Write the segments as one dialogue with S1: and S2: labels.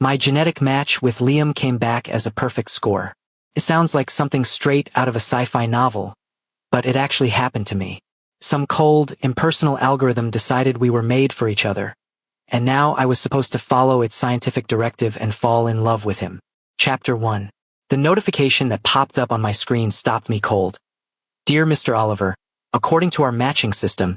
S1: My genetic match with Liam came back as a perfect score. It sounds like something straight out of a sci-fi novel, but it actually happened to me. Some cold, impersonal algorithm decided we were made for each other, and now I was supposed to follow its scientific directive and fall in love with him. Chapter 1. The notification that popped up on my screen stopped me cold. Dear Mr. Oliver, according to our matching system,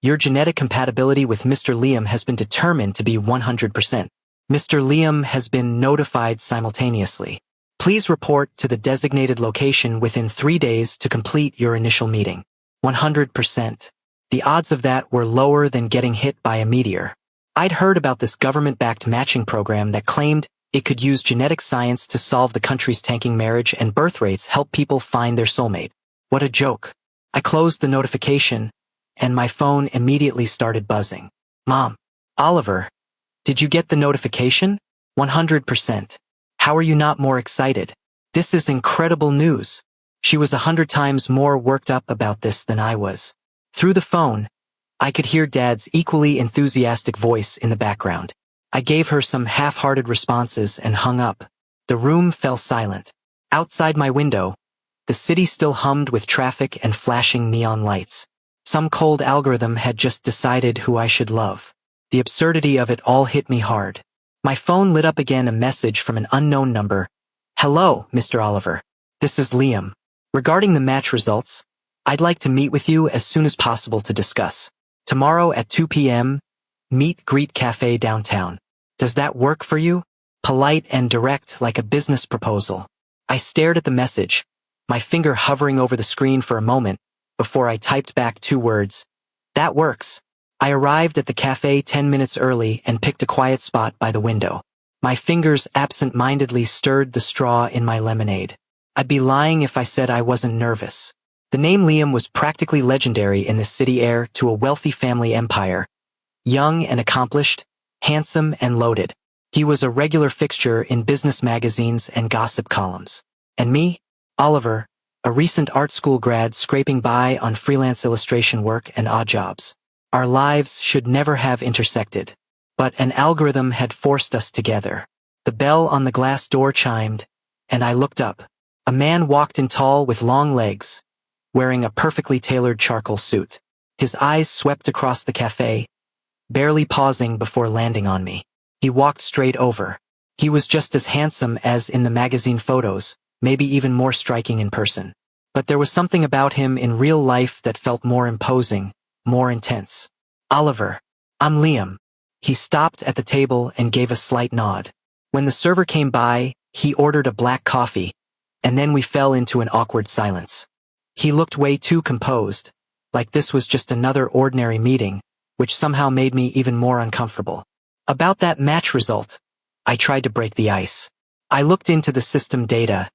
S1: your genetic compatibility with Mr. Liam has been determined to be 100%. Mr. Liam has been notified simultaneously. Please report to the designated location within 3 days to complete your initial meeting. 100%. The odds of that were lower than getting hit by a meteor. I'd heard about this government-backed matching program that claimed it could use genetic science to solve the country's tanking marriage and birth rates, help people find their soulmate. What a joke. I closed the notification, and my phone immediately started buzzing. Mom. Oliver. Did you get the notification? 100%. How are you not more excited? This is incredible news. She was 100 times more worked up about this than I was. Through the phone, I could hear Dad's equally enthusiastic voice in the background. I gave her some half-hearted responses and hung up. The room fell silent. Outside my window, the city still hummed with traffic and flashing neon lights. Some cold algorithm had just decided who I should love. The absurdity of it all hit me hard. My phone lit up again, a message from an unknown number. Hello, Mr. Oliver. This is Liam. Regarding the match results, I'd like to meet with you as soon as possible to discuss. Tomorrow at 2 p.m., Meet Greet Cafe downtown. Does that work for you? Polite and direct, like a business proposal. I stared at the message, my finger hovering over the screen for a moment before I typed back 2 words. That works. I arrived at the cafe 10 minutes early and picked a quiet spot by the window. My fingers absent-mindedly stirred the straw in my lemonade. I'd be lying if I said I wasn't nervous. The name Liam was practically legendary in the city, heir to a wealthy family empire. Young and accomplished, handsome and loaded. He was a regular fixture in business magazines and gossip columns. And me, Oliver, a recent art school grad scraping by on freelance illustration work and odd jobs. Our lives should never have intersected. But an algorithm had forced us together. The bell on the glass door chimed, and I looked up. A man walked in, tall with long legs, wearing a perfectly tailored charcoal suit. His eyes swept across the cafe, barely pausing before landing on me. He walked straight over. He was just as handsome as in the magazine photos, maybe even more striking in person. But there was something about him in real life that felt more imposing, more intense. Oliver. I'm Liam. He stopped at the table and gave a slight nod. When the server came by, he ordered a black coffee, and then we fell into an awkward silence. He looked way too composed, like this was just another ordinary meeting, which somehow made me even more uncomfortable. About that match result, I tried to break the ice. I looked into the system data.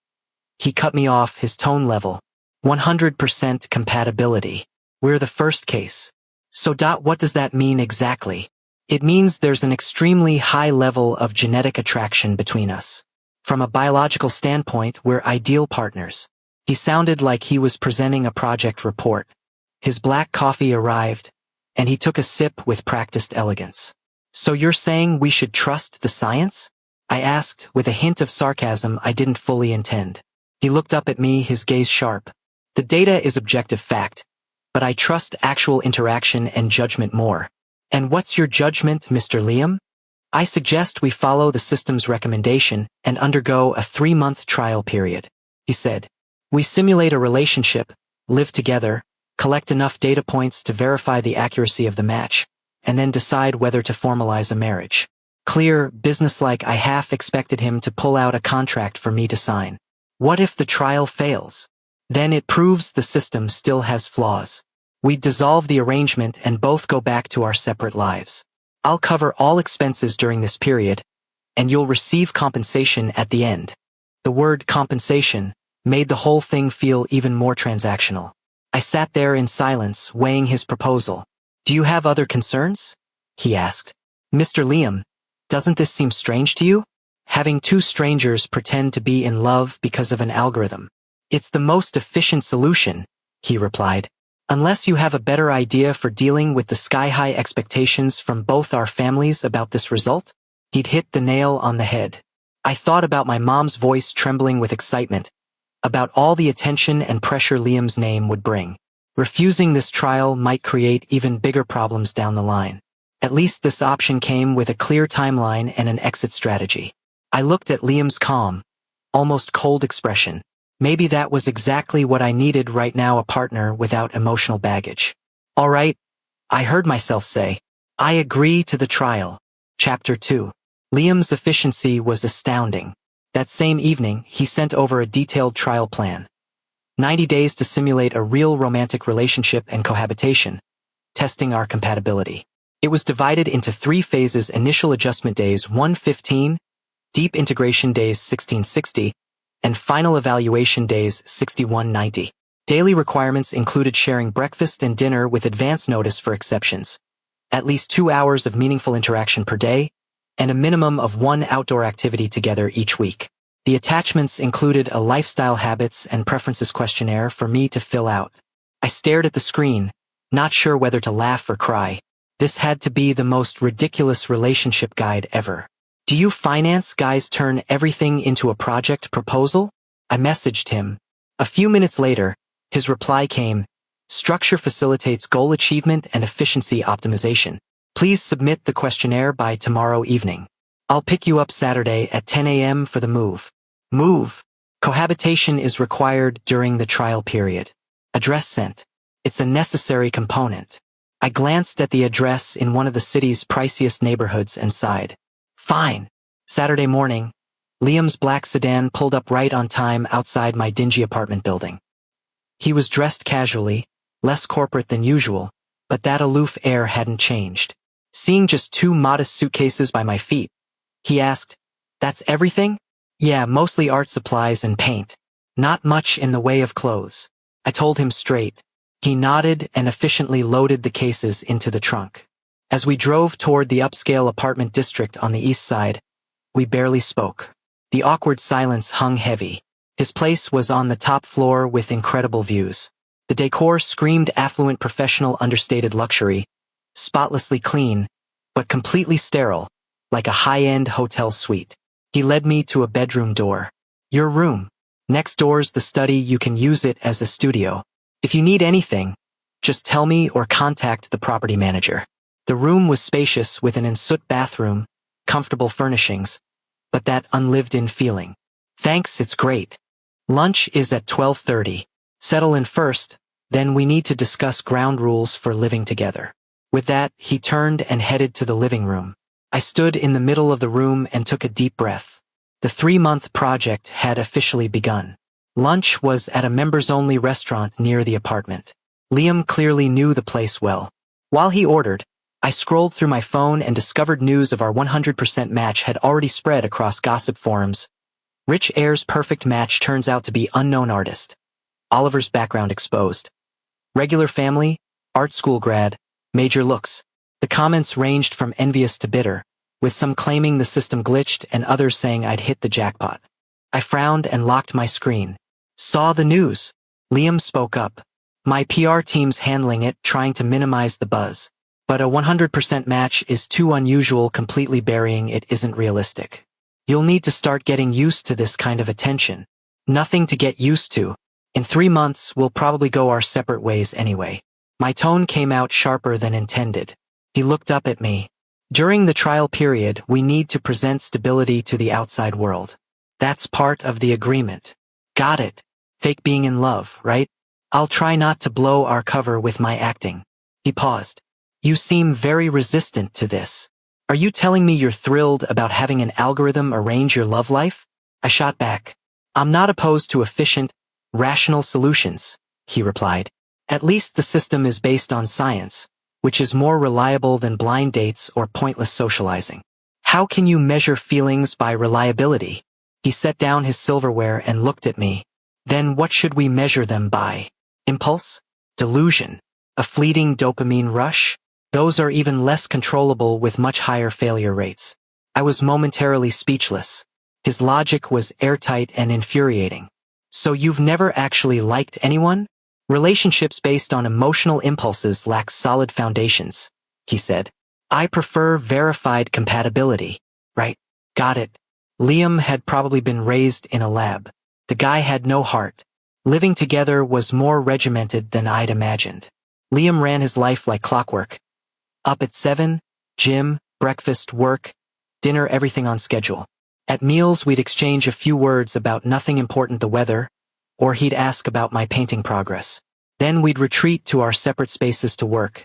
S1: He cut me off, his tone level. 100% compatibility. We're the first case. So what does that mean exactly? It means there's an extremely high level of genetic attraction between us. From a biological standpoint, we're ideal partners. He sounded like he was presenting a project report. His black coffee arrived, and he took a sip with practiced elegance. So you're saying we should trust the science? I asked, with a hint of sarcasm I didn't fully intend. He looked up at me, his gaze sharp. The data is objective fact, but I trust actual interaction and judgment more. And what's your judgment, Mr. Liam? I suggest we follow the system's recommendation and undergo a 3-month trial period, he said. We simulate a relationship, live together, collect enough data points to verify the accuracy of the match, and then decide whether to formalize a marriage. Clear, businesslike. I half expected him to pull out a contract for me to sign. What if the trial fails? Then it proves the system still has flaws. We'd dissolve the arrangement and both go back to our separate lives. I'll cover all expenses during this period, and you'll receive compensation at the end. The word compensation made the whole thing feel even more transactional. I sat there in silence, weighing his proposal. Do you have other concerns? He asked. Mr. Liam, doesn't this seem strange to you? Having 2 strangers pretend to be in love because of an algorithm. It's the most efficient solution, he replied. Unless you have a better idea for dealing with the sky-high expectations from both our families about this result? He'd hit the nail on the head. I thought about my mom's voice trembling with excitement, about all the attention and pressure Liam's name would bring. Refusing this trial might create even bigger problems down the line. At least this option came with a clear timeline and an exit strategy. I looked at Liam's calm, almost cold expression. Maybe that was exactly what I needed right now, a partner without emotional baggage. All right, I heard myself say. I agree to the trial. Chapter 2. Liam's efficiency was astounding. That same evening, he sent over a detailed trial plan. 90 days to simulate a real romantic relationship and cohabitation, testing our compatibility. It was divided into 3 phases: initial adjustment days 115, deep integration days 1660, and final evaluation days 6190. Daily requirements included sharing breakfast and dinner with advance notice for exceptions, at least 2 hours of meaningful interaction per day, and a minimum of 1 outdoor activity together each week. The attachments included a lifestyle habits and preferences questionnaire for me to fill out. I stared at the screen, not sure whether to laugh or cry. This had to be the most ridiculous relationship guide ever. Do you finance guys turn everything into a project proposal? I messaged him. A few minutes later, his reply came: structure facilitates goal achievement and efficiency optimization. Please submit the questionnaire by tomorrow evening. I'll pick you up Saturday at 10 a.m. for the move. Move. Cohabitation is required during the trial period. Address sent. It's a necessary component. I glanced at the address in one of the city's priciest neighborhoods and sighed. Fine. Saturday morning, Liam's black sedan pulled up right on time outside my dingy apartment building. He was dressed casually, less corporate than usual, but that aloof air hadn't changed. Seeing just 2 modest suitcases by my feet, he asked, "That's everything?" "Yeah, mostly art supplies and paint. Not much in the way of clothes." I told him straight. He nodded and efficiently loaded the cases into the trunk. As we drove toward the upscale apartment district on the east side, we barely spoke. The awkward silence hung heavy. His place was on the top floor with incredible views. The decor screamed affluent, professional, understated luxury, spotlessly clean, but completely sterile, like a high-end hotel suite. He led me to a bedroom door. "Your room. Next door's the study. You can use it as a studio. If you need anything, just tell me or contact the property manager." The room was spacious with an ensuite bathroom, comfortable furnishings, but that unlived-in feeling. "Thanks, it's great. Lunch is at 12:30. Settle in first, then we need to discuss ground rules for living together." With that, he turned and headed to the living room. I stood in the middle of the room and took a deep breath. The 3-month project had officially begun. Lunch was at a members-only restaurant near the apartment. Liam clearly knew the place well. While he ordered, I scrolled through my phone and discovered news of our 100% match had already spread across gossip forums. Rich Air's perfect match turns out to be unknown artist. Oliver's background exposed. Regular family, art school grad, major looks. The comments ranged from envious to bitter, with some claiming the system glitched and others saying I'd hit the jackpot. I frowned and locked my screen. "Saw the news." Liam spoke up. "My PR team's handling it, trying to minimize the buzz. But a 100% match is too unusual. Completely burying it isn't realistic. You'll need to start getting used to this kind of attention." "Nothing to get used to. In 3 months, we'll probably go our separate ways anyway." My tone came out sharper than intended. He looked up at me. "During the trial period, we need to present stability to the outside world. That's part of the agreement." "Got it. Fake being in love, right? I'll try not to blow our cover with my acting." He paused. "You seem very resistant to this. Are you telling me you're thrilled about having an algorithm arrange your love life?" I shot back. "I'm not opposed to efficient, rational solutions," he replied. "At least the system is based on science, which is more reliable than blind dates or pointless socializing." "How can you measure feelings by reliability?" He set down his silverware and looked at me. "Then what should we measure them by? Impulse? Delusion? A fleeting dopamine rush? Those are even less controllable with much higher failure rates." I was momentarily speechless. His logic was airtight and infuriating. "So you've never actually liked anyone? Relationships based on emotional impulses lack solid foundations," he said. "I prefer verified compatibility. right? Got it. Liam had probably been raised in a lab. The guy had no heart. Living together was more regimented than I'd imagined. Liam ran his life like clockwork. Up at 7, gym, breakfast, work, dinner, everything on schedule. At meals we'd exchange a few words about nothing important, the weather, or he'd ask about my painting progress. Then we'd retreat to our separate spaces to work,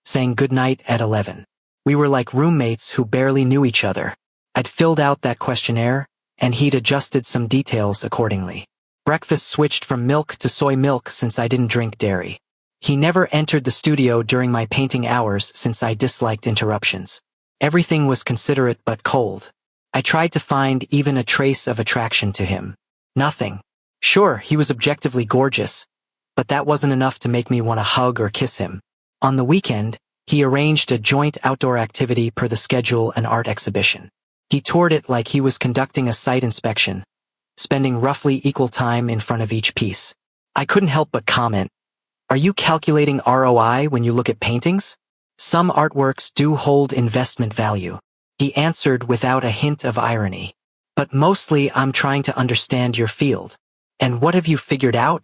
S1: saying goodnight at 11. We were like roommates who barely knew each other. I'd filled out that questionnaire, and he'd adjusted some details accordingly. Breakfast switched from milk to soy milk since I didn't drink dairy. He never entered the studio during my painting hours since I disliked interruptions. Everything was considerate but cold. I tried to find even a trace of attraction to him. Nothing. Sure, he was objectively gorgeous, but that wasn't enough to make me want to hug or kiss him. On the weekend, he arranged a joint outdoor activity per the schedule, an art exhibition. He toured it like he was conducting a site inspection, spending roughly equal time in front of each piece. I couldn't help but comment, "Are you calculating ROI when you look at paintings? Some artworks do hold investment value." He answered without a hint of irony. "But mostly I'm trying to understand your field. And what have you figured out?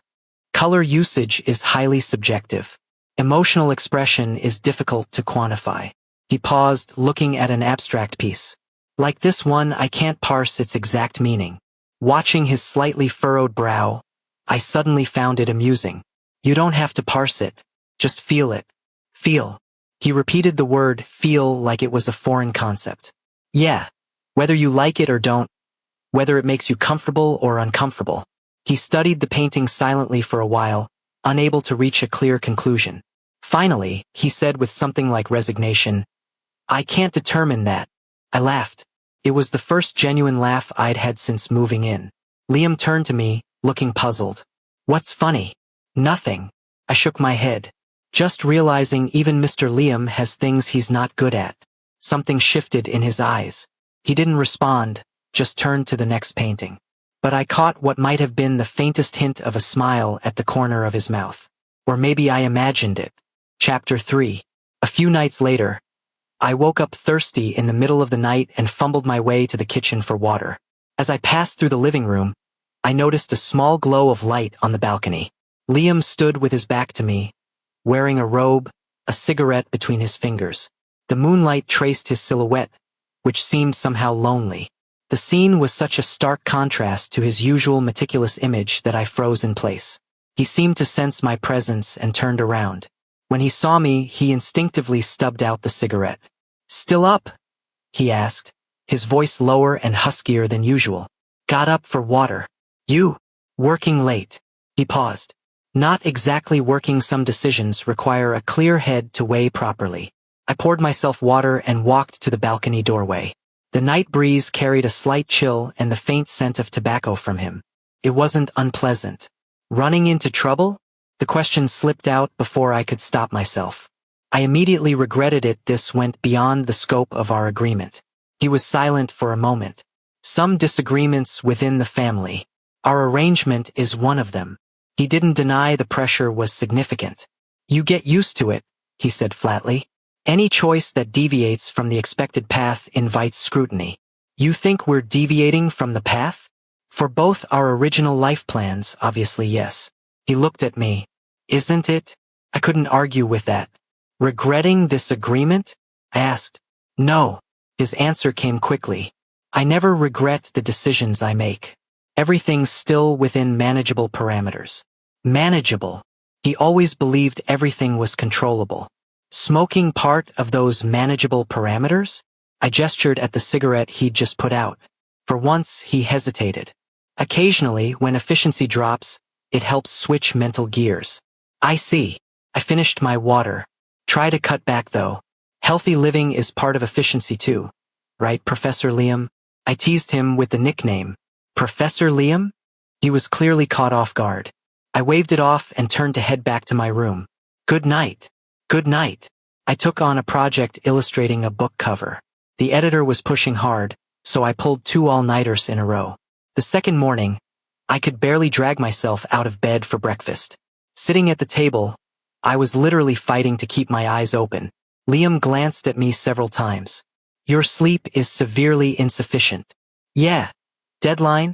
S1: Color usage is highly subjective. Emotional expression is difficult to quantify." He paused, looking at an abstract piece. "Like this one, I can't parse its exact meaning." Watching his slightly furrowed brow, I suddenly found it amusing. "You don't have to parse it. Just feel it. Feel." He repeated the word feel like it was a foreign concept. "Yeah. Whether you like it or don't. Whether it makes you comfortable or uncomfortable." He studied the painting silently for a while, unable to reach a clear conclusion. Finally, he said with something like resignation, "I can't determine that." I laughed. It was the first genuine laugh I'd had since moving in. Liam turned to me, looking puzzled. "What's funny?" "Nothing." I shook my head. Just realizing even Mr. Liam has things he's not good at. Something shifted in his eyes. He didn't respond, just turned to the next painting. But I caught what might have been the faintest hint of a smile at the corner of his mouth. Or maybe I imagined it. Chapter 3. A few nights later, I woke up thirsty in the middle of the night and fumbled my way to the kitchen for water. As I passed through the living room, I noticed a small glow of light on the balcony. Liam stood with his back to me, wearing a robe, a cigarette between his fingers. The moonlight traced his silhouette, which seemed somehow lonely. The scene was such a stark contrast to his usual meticulous image that I froze in place. He seemed to sense my presence and turned around. When he saw me, he instinctively stubbed out the cigarette. "Still up?" he asked, his voice lower and huskier than usual. "Got up for water. You? Working late." He paused. "Not exactly working. Some decisions require a clear head to weigh properly." I poured myself water and walked to the balcony doorway. The night breeze carried a slight chill and the faint scent of tobacco from him. It wasn't unpleasant. Running into trouble? The question slipped out before I could stop myself. I immediately regretted it. This went beyond the scope of our agreement. He was silent for a moment. "Some disagreements within the family. Our arrangement is one of them." He didn't deny the pressure was significant. "You get used to it," he said flatly. "Any choice that deviates from the expected path invites scrutiny." "You think we're deviating from the path?" "For both our original life plans, obviously yes." He looked at me. "Isn't it?" I couldn't argue with that. "Regretting this agreement?" I asked. "No." His answer came quickly. "I never regret the decisions I make. Everything's still within manageable parameters." Manageable. He always believed everything was controllable. Smoking part of those manageable parameters? I gestured at the cigarette he'd just put out. For once, he hesitated. Occasionally, when efficiency drops, it helps switch mental gears. "I see." I finished my water. "Try to cut back though. Healthy living is part of efficiency too. Right, Professor Liam?" I teased him with the nickname. "Professor Liam?" He was clearly caught off guard. I waved it off and turned to head back to my room. "Good night." "Good night." I took on a project illustrating a book cover. The editor was pushing hard, so I pulled 2 all-nighters in a row. The second morning, I could barely drag myself out of bed for breakfast. Sitting at the table, I was literally fighting to keep my eyes open. Liam glanced at me several times. Your sleep is severely insufficient. Yeah. Deadline?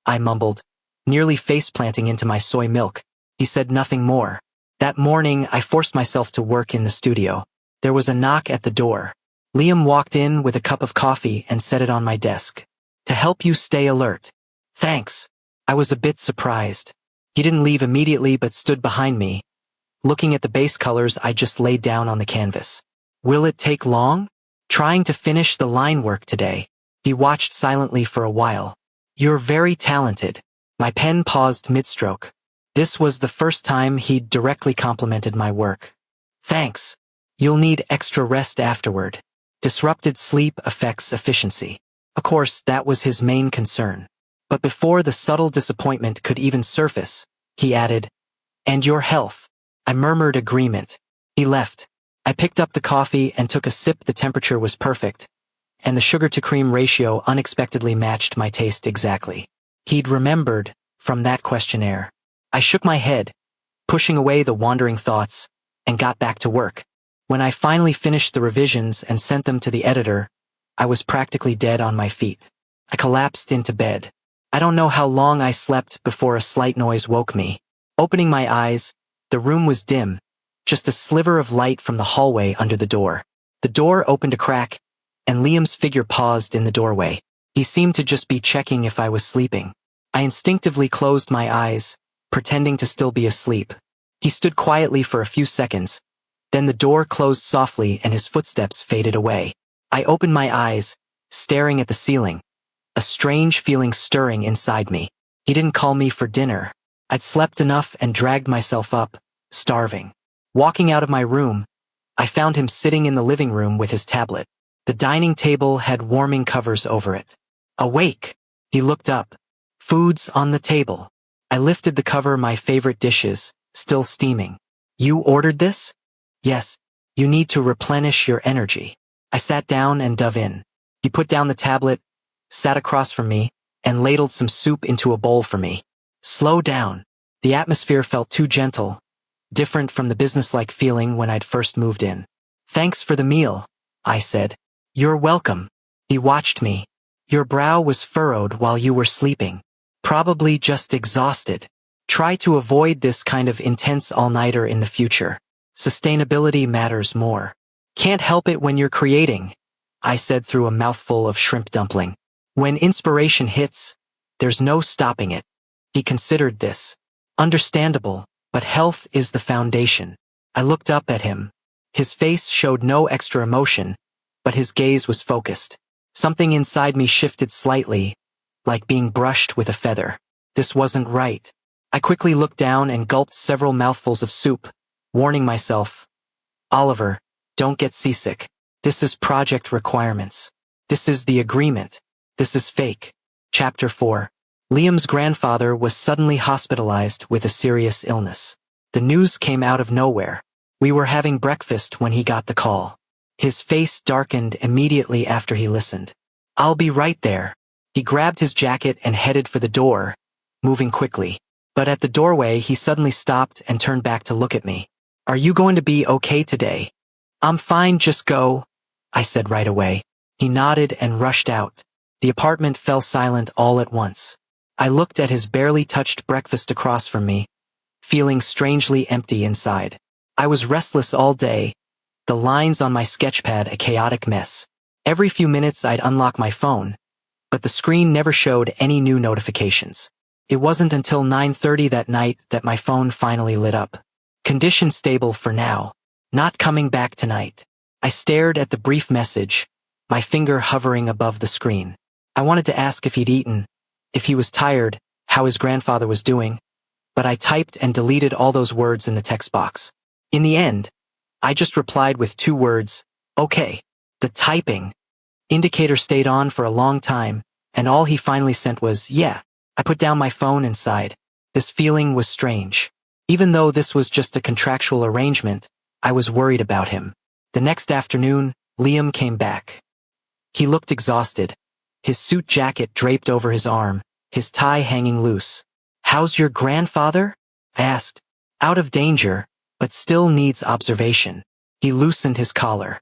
S1: I mumbled, nearly face-planting into my soy milk. He said nothing more. That morning, I forced myself to work in the studio. There was a knock at the door. Liam walked in with a cup of coffee and set it on my desk. To help you stay alert. Thanks. I was a bit surprised. He didn't leave immediately but stood behind me, looking at the base colors I just laid down on the canvas. Will it take long? Trying to finish the line work today. He watched silently for a while. You're very talented. My pen paused mid-stroke. This was the first time he'd directly complimented my work. Thanks. You'll need extra rest afterward. Disrupted sleep affects efficiency. Of course, that was his main concern. But before the subtle disappointment could even surface, he added, and your health. I murmured agreement. He left. I picked up the coffee and took a sip. The temperature was perfect, and the sugar-to-cream ratio unexpectedly matched my taste exactly. He'd remembered from that questionnaire. I shook my head, pushing away the wandering thoughts, and got back to work. When I finally finished the revisions and sent them to the editor, I was practically dead on my feet. I collapsed into bed. I don't know how long I slept before a slight noise woke me. Opening my eyes, the room was dim, just a sliver of light from the hallway under the door. The door opened a crack, and Liam's figure paused in the doorway. He seemed to just be checking if I was sleeping. I instinctively closed my eyes, pretending to still be asleep. He stood quietly for a few seconds. Then the door closed softly and his footsteps faded away. I opened my eyes, staring at the ceiling, a strange feeling stirring inside me. He didn't call me for dinner. I'd slept enough and dragged myself up, starving. Walking out of my room, I found him sitting in the living room with his tablet. The dining table had warming covers over it. Awake, he looked up. Food's on the table. I lifted the cover. My favorite dishes, still steaming. You ordered this? Yes. You need to replenish your energy. I sat down and dove in. He put down the tablet, sat across from me, and ladled some soup into a bowl for me. Slow down. The atmosphere felt too gentle, different from the businesslike feeling when I'd first moved in. Thanks for the meal, I said. You're welcome. He watched me. Your brow was furrowed while you were sleeping. Probably just exhausted. Try to avoid this kind of intense all-nighter in the future. Sustainability matters more. Can't help it when you're creating, I said through a mouthful of shrimp dumpling. When inspiration hits, there's no stopping it. He considered this. Understandable, but health is the foundation. I looked up at him. His face showed no extra emotion, but his gaze was focused. Something inside me shifted slightly, like being brushed with a feather. This wasn't right. I quickly looked down and gulped several mouthfuls of soup, warning myself, Oliver, don't get seasick. This is project requirements. This is the agreement. This is fake. Chapter 4. Liam's grandfather was suddenly hospitalized with a serious illness. The news came out of nowhere. We were having breakfast when he got the call. His face darkened immediately after he listened. I'll be right there. He grabbed his jacket and headed for the door, moving quickly. But at the doorway he suddenly stopped and turned back to look at me. Are you going to be okay today? I'm fine, just go, I said right away. He nodded and rushed out. The apartment fell silent all at once. I looked at his barely touched breakfast across from me, feeling strangely empty inside. I was restless all day, the lines on my sketchpad a chaotic mess. Every few minutes I'd unlock my phone, but the screen never showed any new notifications. It wasn't until 9:30 that night that my phone finally lit up. Condition stable for now. Not coming back tonight. I stared at the brief message, my finger hovering above the screen. I wanted to ask if he'd eaten, if he was tired, how his grandfather was doing, but I typed and deleted all those words in the text box. In the end, I just replied with 2 words, okay. The typing indicator stayed on for a long time, and all he finally sent was, yeah. I put down my phone and sighed. This feeling was strange. Even though this was just a contractual arrangement, I was worried about him. The next afternoon, Liam came back. He looked exhausted, his suit jacket draped over his arm, his tie hanging loose. How's your grandfather? I asked. Out of danger, but still needs observation. He loosened his collar.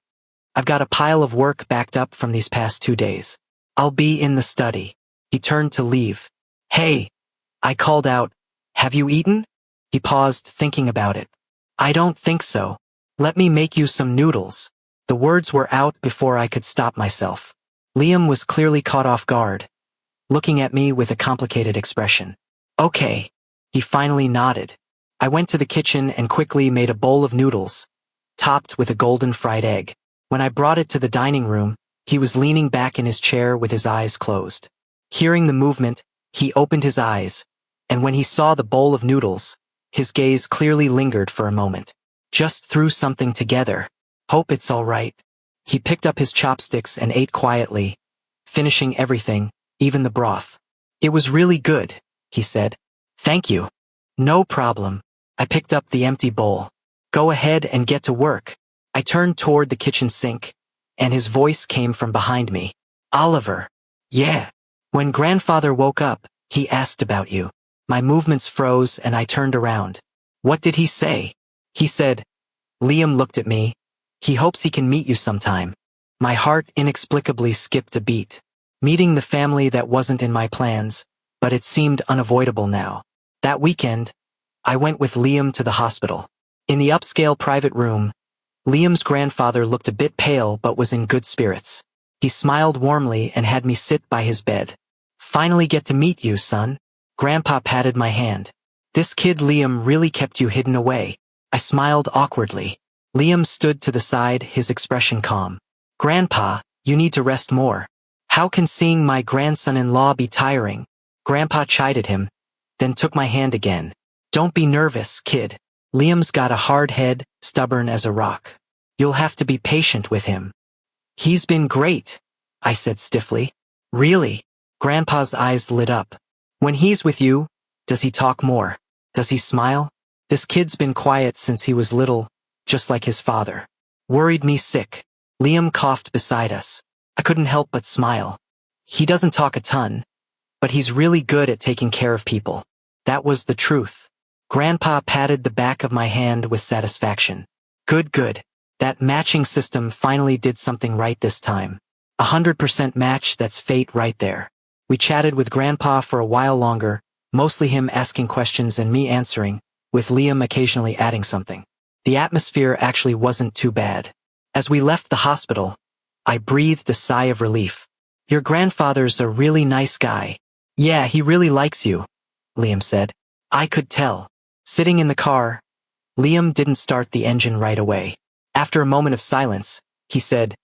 S1: I've got a pile of work backed up from these past 2 days. I'll be in the study. He turned to leave. Hey, I called out, have you eaten? He paused, thinking about it. I don't think so. Let me make you some noodles. The words were out before I could stop myself. Liam was clearly caught off guard, looking at me with a complicated expression. Okay. He finally nodded. I went to the kitchen and quickly made a bowl of noodles, topped with a golden fried egg. When I brought it to the dining room, he was leaning back in his chair with his eyes closed. Hearing the movement, he opened his eyes, and when he saw the bowl of noodles, his gaze clearly lingered for a moment. Just threw something together. Hope it's all right. He picked up his chopsticks and ate quietly, finishing everything, even the broth. It was really good, he said. Thank you. No problem. I picked up the empty bowl. Go ahead and get to work. I turned toward the kitchen sink, and his voice came from behind me. Oliver. Yeah. When grandfather woke up, he asked about you. My movements froze and I turned around. What did he say? He said, Liam looked at me. He hopes he can meet you sometime. My heart inexplicably skipped a beat. Meeting the family that wasn't in my plans, but it seemed unavoidable now. That weekend, I went with Liam to the hospital. In the upscale private room, Liam's grandfather looked a bit pale but was in good spirits. He smiled warmly and had me sit by his bed. Finally get to meet you, son. Grandpa patted my hand. This kid Liam really kept you hidden away. I smiled awkwardly. Liam stood to the side, his expression calm. Grandpa, you need to rest more. How can seeing my grandson-in-law be tiring? Grandpa chided him, then took my hand again. Don't be nervous, kid. Liam's got a hard head, stubborn as a rock. You'll have to be patient with him. He's been great, I said stiffly. Really? Grandpa's eyes lit up. When he's with you, does he talk more? Does he smile? This kid's been quiet since he was little, just like his father. Worried me sick. Liam coughed beside us. I couldn't help but smile. He doesn't talk a ton, but he's really good at taking care of people. That was the truth. Grandpa patted the back of my hand with satisfaction. Good, good. That matching system finally did something right this time. 100% match, that's fate right there. We chatted with Grandpa for a while longer, mostly him asking questions and me answering, with Liam occasionally adding something. The atmosphere actually wasn't too bad. As we left the hospital, I breathed a sigh of relief. Your grandfather's a really nice guy. Yeah, he really likes you, Liam said. I could tell. Sitting in the car, Liam didn't start the engine right away. After a moment of silence, he said,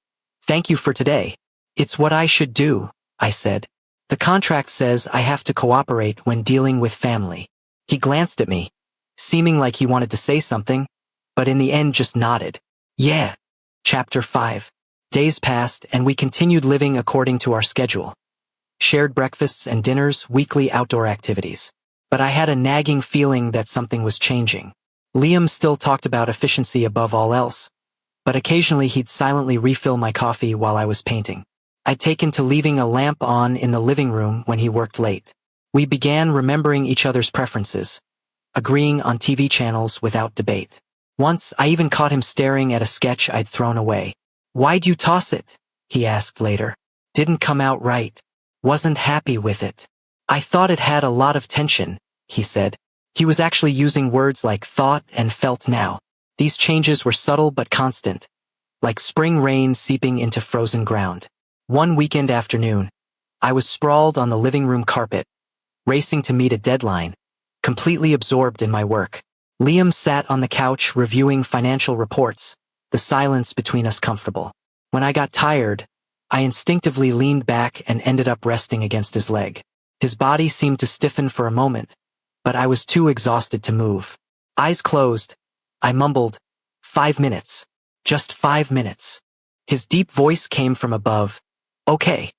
S1: Thank you for today. It's what I should do, I said. The contract says I have to cooperate when dealing with family. He glanced at me, seeming like he wanted to say something, but in the end just nodded. Yeah. Chapter 5. Days passed and we continued living according to our schedule. Shared breakfasts and dinners, weekly outdoor activities. But I had a nagging feeling that something was changing. Liam still talked about efficiency above all else, but occasionally he'd silently refill my coffee while I was painting. I'd taken to leaving a lamp on in the living room when he worked late. We began remembering each other's preferences, agreeing on TV channels without debate. Once, I even caught him staring at a sketch I'd thrown away. Why'd you toss it? He asked later. Didn't come out right. Wasn't happy with it. I thought it had a lot of tension, he said. He was actually using words like thought and felt now. These changes were subtle but constant, like spring rain seeping into frozen ground. One weekend afternoon, I was sprawled on the living room carpet, racing to meet a deadline, completely absorbed in my work. Liam sat on the couch reviewing financial reports, the silence between us comfortable. When I got tired, I instinctively leaned back and ended up resting against his leg. His body seemed to stiffen for a moment, but I was too exhausted to move. Eyes closed, I mumbled, 5 minutes. Just 5 minutes. His deep voice came from above. Okay.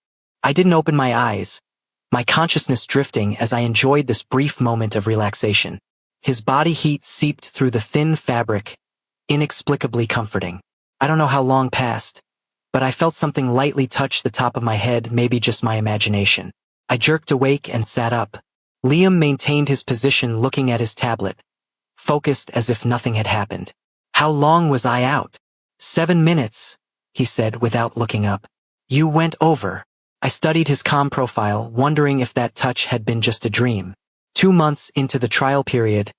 S1: I didn't open my eyes, my consciousness drifting as I enjoyed this brief moment of relaxation. His body heat seeped through the thin fabric, inexplicably comforting. I don't know how long passed, but I felt something lightly touch the top of my head, maybe just my imagination. I jerked awake and sat up. Liam maintained his position looking at his tablet, focused as if nothing had happened. How long was I out? 7 minutes, he said without looking up. You went over. I studied his calm profile, wondering if that touch had been just a dream. 2 months into the trial period,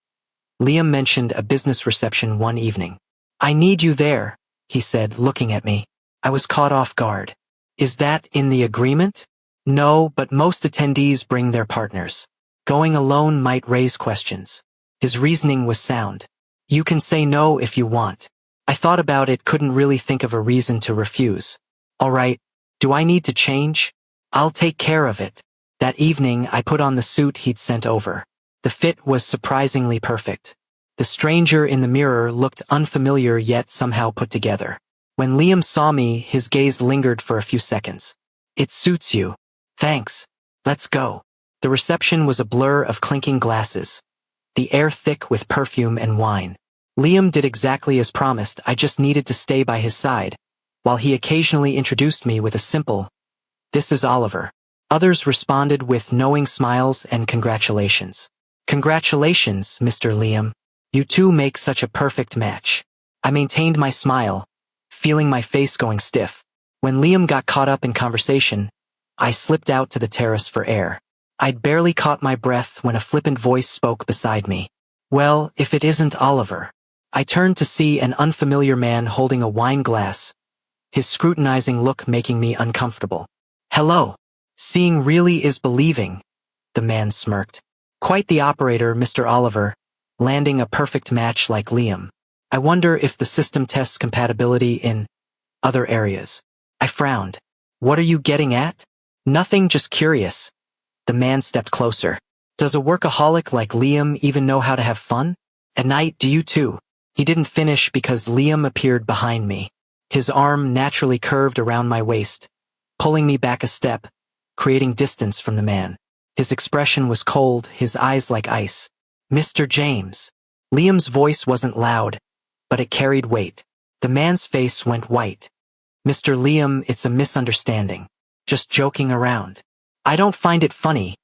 S1: Liam mentioned a business reception one evening. I need you there, he said, looking at me. I was caught off guard. Is that in the agreement? No, but most attendees bring their partners. Going alone might raise questions. His reasoning was sound. You can say no if you want. I thought about it, couldn't really think of a reason to refuse. All right, do I need to change? I'll take care of it. That evening, I put on the suit he'd sent over. The fit was surprisingly perfect. The stranger in the mirror looked unfamiliar yet somehow put together. When Liam saw me, his gaze lingered for a few seconds. It suits you. Thanks. Let's go. The reception was a blur of clinking glasses, the air thick with perfume and wine. Liam did exactly as promised. I just needed to stay by his side, while he occasionally introduced me with a simple, "This is Oliver." Others responded with knowing smiles and congratulations. Congratulations, Mr. Liam. You two make such a perfect match. I maintained my smile, feeling my face going stiff. When Liam got caught up in conversation, I slipped out to the terrace for air. I'd barely caught my breath when a flippant voice spoke beside me. Well, if it isn't Oliver. I turned to see an unfamiliar man holding a wine glass, his scrutinizing look making me uncomfortable. Hello. Seeing really is believing, the man smirked. Quite the operator, Mr. Oliver, landing a perfect match like Liam. I wonder if the system tests compatibility in other areas. I frowned. What are you getting at? Nothing, just curious. The man stepped closer. Does a workaholic like Liam even know how to have fun? At night, do you too? He didn't finish because Liam appeared behind me. His arm naturally curved around my waist, pulling me back a step, creating distance from the man. His expression was cold, his eyes like ice. Mr. James. Liam's voice wasn't loud, but it carried weight. The man's face went white. Mr. Liam, it's a misunderstanding. Just joking around. I don't find it funny.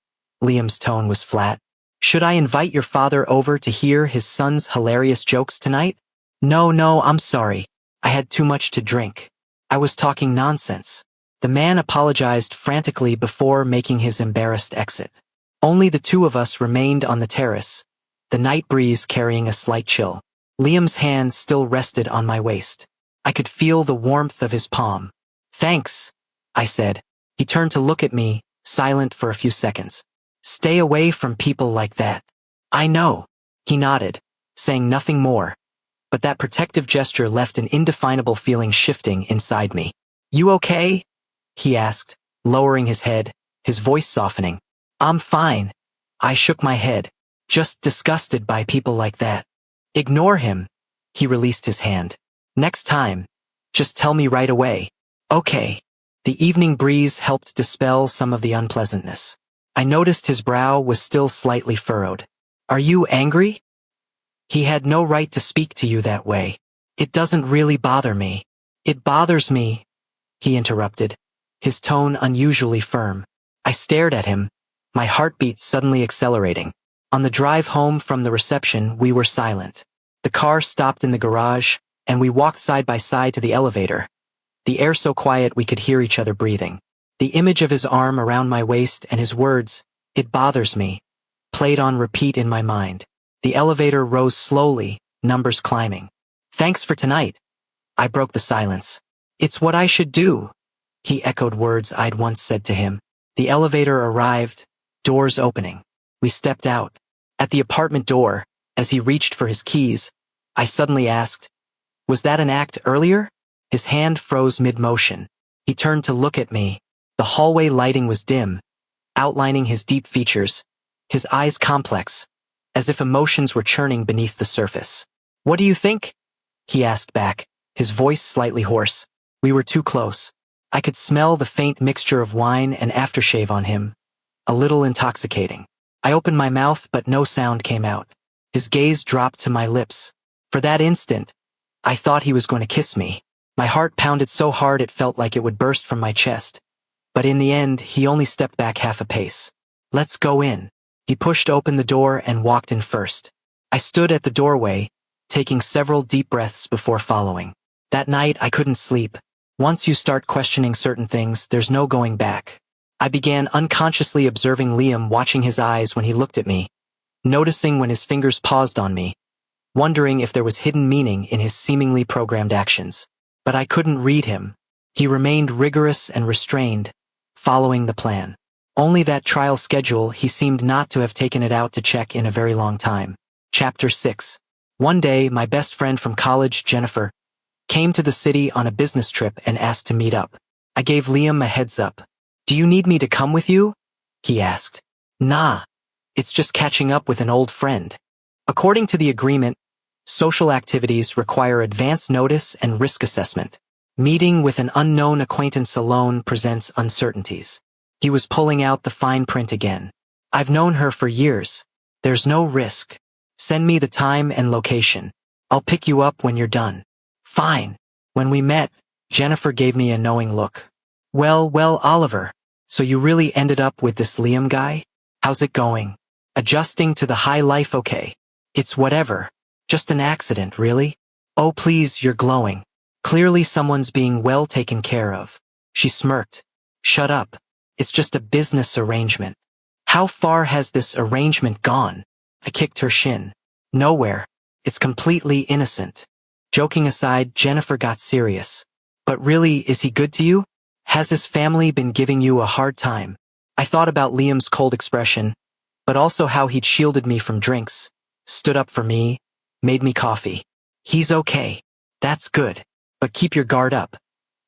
S1: Liam's tone was flat. Should I invite your father over to hear his son's hilarious jokes tonight? No, I'm sorry. I had too much to drink. I was talking nonsense. The man apologized frantically before making his embarrassed exit. Only the two of us remained on the terrace, the night breeze carrying a slight chill. Liam's hand still rested on my waist. I could feel the warmth of his palm. Thanks, I said. He turned to look at me, silent for a few seconds. Stay away from people like that. I know. He nodded, saying nothing more. But that protective gesture left an indefinable feeling shifting inside me. You okay? He asked, lowering his head, his voice softening. I'm fine. I shook my head, just disgusted by people like that. Ignore him. He released his hand. Next time, just tell me right away. Okay. The evening breeze helped dispel some of the unpleasantness. I noticed his brow was still slightly furrowed. Are you angry? He had no right to speak to you that way. It doesn't really bother me. It bothers me, he interrupted, his tone unusually firm. I stared at him, my heartbeat suddenly accelerating. On the drive home from the reception, we were silent. The car stopped in the garage, and we walked side by side to the elevator. The air so quiet we could hear each other breathing. The image of his arm around my waist and his words, "It bothers me," played on repeat in my mind. The elevator rose slowly, numbers climbing. Thanks for tonight. I broke the silence. It's what I should do. He echoed words I'd once said to him. The elevator arrived, doors opening. We stepped out. At the apartment door, as he reached for his keys, I suddenly asked, was that an act earlier? His hand froze mid-motion. He turned to look at me. The hallway lighting was dim, outlining his deep features, his eyes complex, as if emotions were churning beneath the surface. What do you think? He asked back, his voice slightly hoarse. We were too close. I could smell the faint mixture of wine and aftershave on him, a little intoxicating. I opened my mouth, but no sound came out. His gaze dropped to my lips. For that instant, I thought he was going to kiss me. My heart pounded so hard it felt like it would burst from my chest. But in the end, he only stepped back half a pace. Let's go in. He pushed open the door and walked in first. I stood at the doorway, taking several deep breaths before following. That night, I couldn't sleep. Once you start questioning certain things, there's no going back. I began unconsciously observing Liam, watching his eyes when he looked at me, noticing when his fingers paused on me, wondering if there was hidden meaning in his seemingly programmed actions. But I couldn't read him. He remained rigorous and restrained, following the plan. Only that trial schedule, he seemed not to have taken it out to check in a very long time. Chapter 6. One day, my best friend from college, Jennifer, came to the city on a business trip and asked to meet up. I gave Liam a heads up. "Do you need me to come with you?" he asked. "Nah. It's just catching up with an old friend." According to the agreement, social activities require advance notice and risk assessment. Meeting with an unknown acquaintance alone presents uncertainties. He was pulling out the fine print again. "I've known her for years. There's no risk. Send me the time and location. I'll pick you up when you're done." "Fine." When we met, Jennifer gave me a knowing look. Well, Oliver. So you really ended up with this Liam guy? How's it going? Adjusting to the high life okay? It's whatever. Just an accident, really? Oh please, you're glowing. Clearly someone's being well taken care of. She smirked. Shut up. It's just a business arrangement. How far has this arrangement gone? I kicked her shin. Nowhere. It's completely innocent. Joking aside, Jennifer got serious. But really, is he good to you? Has his family been giving you a hard time? I thought about Liam's cold expression, but also how he'd shielded me from drinks, stood up for me, made me coffee. He's okay. That's good. But keep your guard up.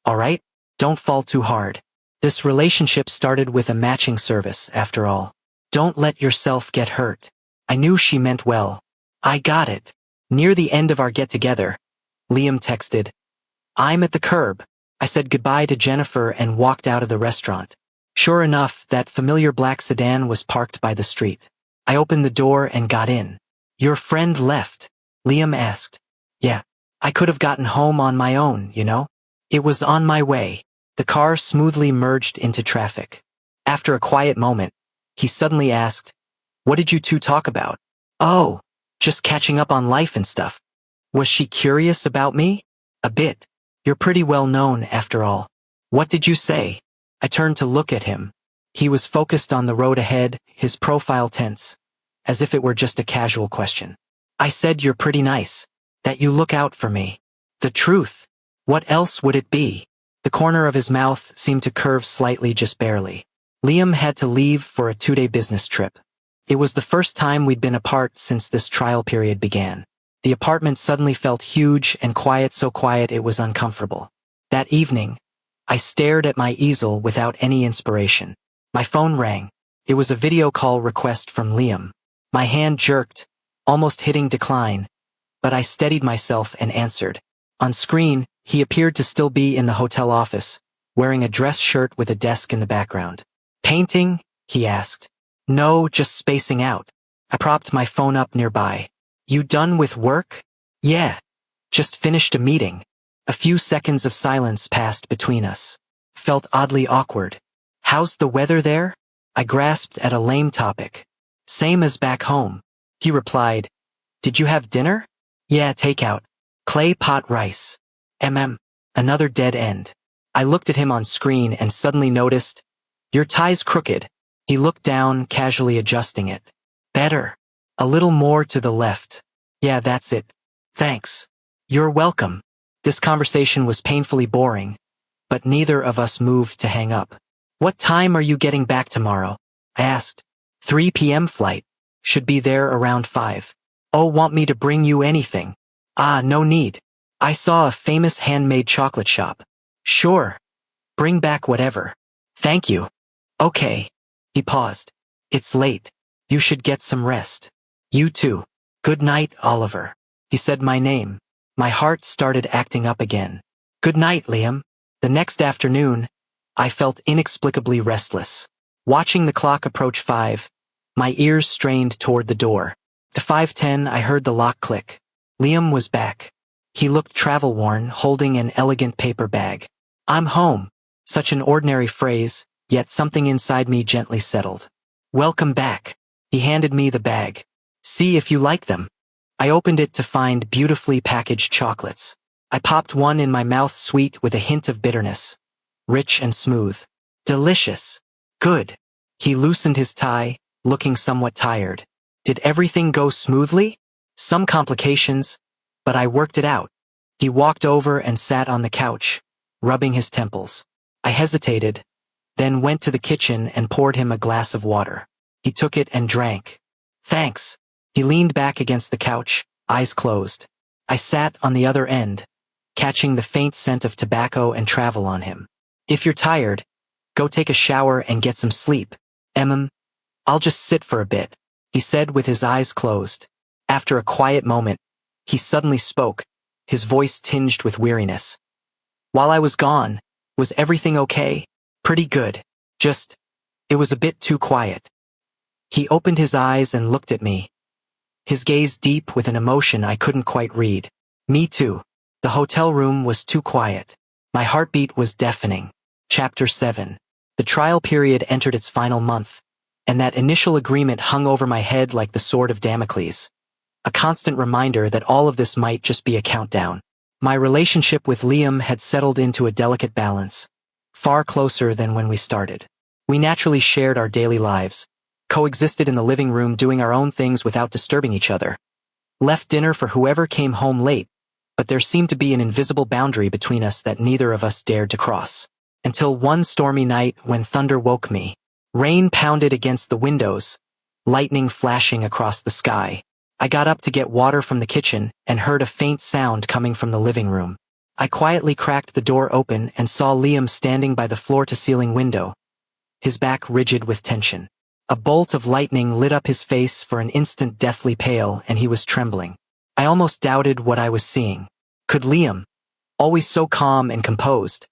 S1: All right? Don't fall too hard. This relationship started with a matching service, after all. Don't let yourself get hurt. I knew she meant well. I got it. Near the end of our get-together, Liam texted, "I'm at the curb." I said goodbye to Jennifer and walked out of the restaurant. Sure enough, that familiar black sedan was parked by the street. I opened the door and got in. "Your friend left?" Liam asked. "Yeah. I could have gotten home on my own, you know? It was on my way." The car smoothly merged into traffic. After a quiet moment, he suddenly asked, "What did you two talk about?" "Oh, just catching up on life and stuff." Was she curious about me? A bit. You're pretty well known, after all. What did you say? I turned to look at him. He was focused on the road ahead, his profile tense, as if it were just a casual question. I said you're pretty nice, that you look out for me. The truth. What else would it be? The corner of his mouth seemed to curve slightly, just barely. Liam had to leave for a 2-day business trip. It was the first time we'd been apart since this trial period began. The apartment suddenly felt huge and quiet, so quiet it was uncomfortable. That evening, I stared at my easel without any inspiration. My phone rang. It was a video call request from Liam. My hand jerked, almost hitting decline, but I steadied myself and answered. On screen, he appeared to still be in the hotel office, wearing a dress shirt with a desk in the background. "Painting?" he asked. "No, just spacing out." I propped my phone up nearby. "You done with work?" "Yeah. Just finished a meeting." A few seconds of silence passed between us. Felt oddly awkward. "How's the weather there?" I grasped at a lame topic. "Same as back home." He replied, "Did you have dinner?" "Yeah, takeout. Clay pot rice." Another dead end. I looked at him on screen and suddenly noticed, "Your tie's crooked." He looked down, casually adjusting it. "Better. A little more to the left." "Yeah, that's it. Thanks." "You're welcome." This conversation was painfully boring, but neither of us moved to hang up. "What time are you getting back tomorrow?" I asked. 3 p.m. flight. Should be there around 5. "Oh, want me to bring you anything?" "Ah, no need. I saw a famous handmade chocolate shop." "Sure. Bring back whatever." "Thank you." "Okay." He paused. "It's late. You should get some rest." "You too." "Good night, Oliver." He said my name. My heart started acting up again. "Good night, Liam." The next afternoon, I felt inexplicably restless. Watching the clock approach 5, my ears strained toward the door. To 5:10, I heard the lock click. Liam was back. He looked travel-worn, holding an elegant paper bag. "I'm home." Such an ordinary phrase, yet something inside me gently settled. "Welcome back." He handed me the bag. "See if you like them." I opened it to find beautifully packaged chocolates. I popped one in my mouth, sweet with a hint of bitterness. Rich and smooth. Delicious. Good. He loosened his tie, looking somewhat tired. Did everything go smoothly? Some complications, but I worked it out. He walked over and sat on the couch, rubbing his temples. I hesitated, then went to the kitchen and poured him a glass of water. He took it and drank. Thanks. He leaned back against the couch, eyes closed. I sat on the other end, catching the faint scent of tobacco and travel on him. If you're tired, go take a shower and get some sleep. I'll just sit for a bit, he said with his eyes closed. After a quiet moment, he suddenly spoke, his voice tinged with weariness. While I was gone, was everything okay? Pretty good. It was a bit too quiet. He opened his eyes and looked at me, his gaze deep with an emotion I couldn't quite read. Me too. The hotel room was too quiet. My heartbeat was deafening. Chapter 7. The trial period entered its final month, and that initial agreement hung over my head like the sword of Damocles. A constant reminder that all of this might just be a countdown. My relationship with Liam had settled into a delicate balance, far closer than when we started. We naturally shared our daily lives, coexisted in the living room doing our own things without disturbing each other. Left dinner for whoever came home late, but there seemed to be an invisible boundary between us that neither of us dared to cross. Until one stormy night when thunder woke me. Rain pounded against the windows, lightning flashing across the sky. I got up to get water from the kitchen and heard a faint sound coming from the living room. I quietly cracked the door open and saw Liam standing by the floor-to-ceiling window, his back rigid with tension. A bolt of lightning lit up his face for an instant, deathly pale, and he was trembling. I almost doubted what I was seeing. Could Liam, always so calm and composed,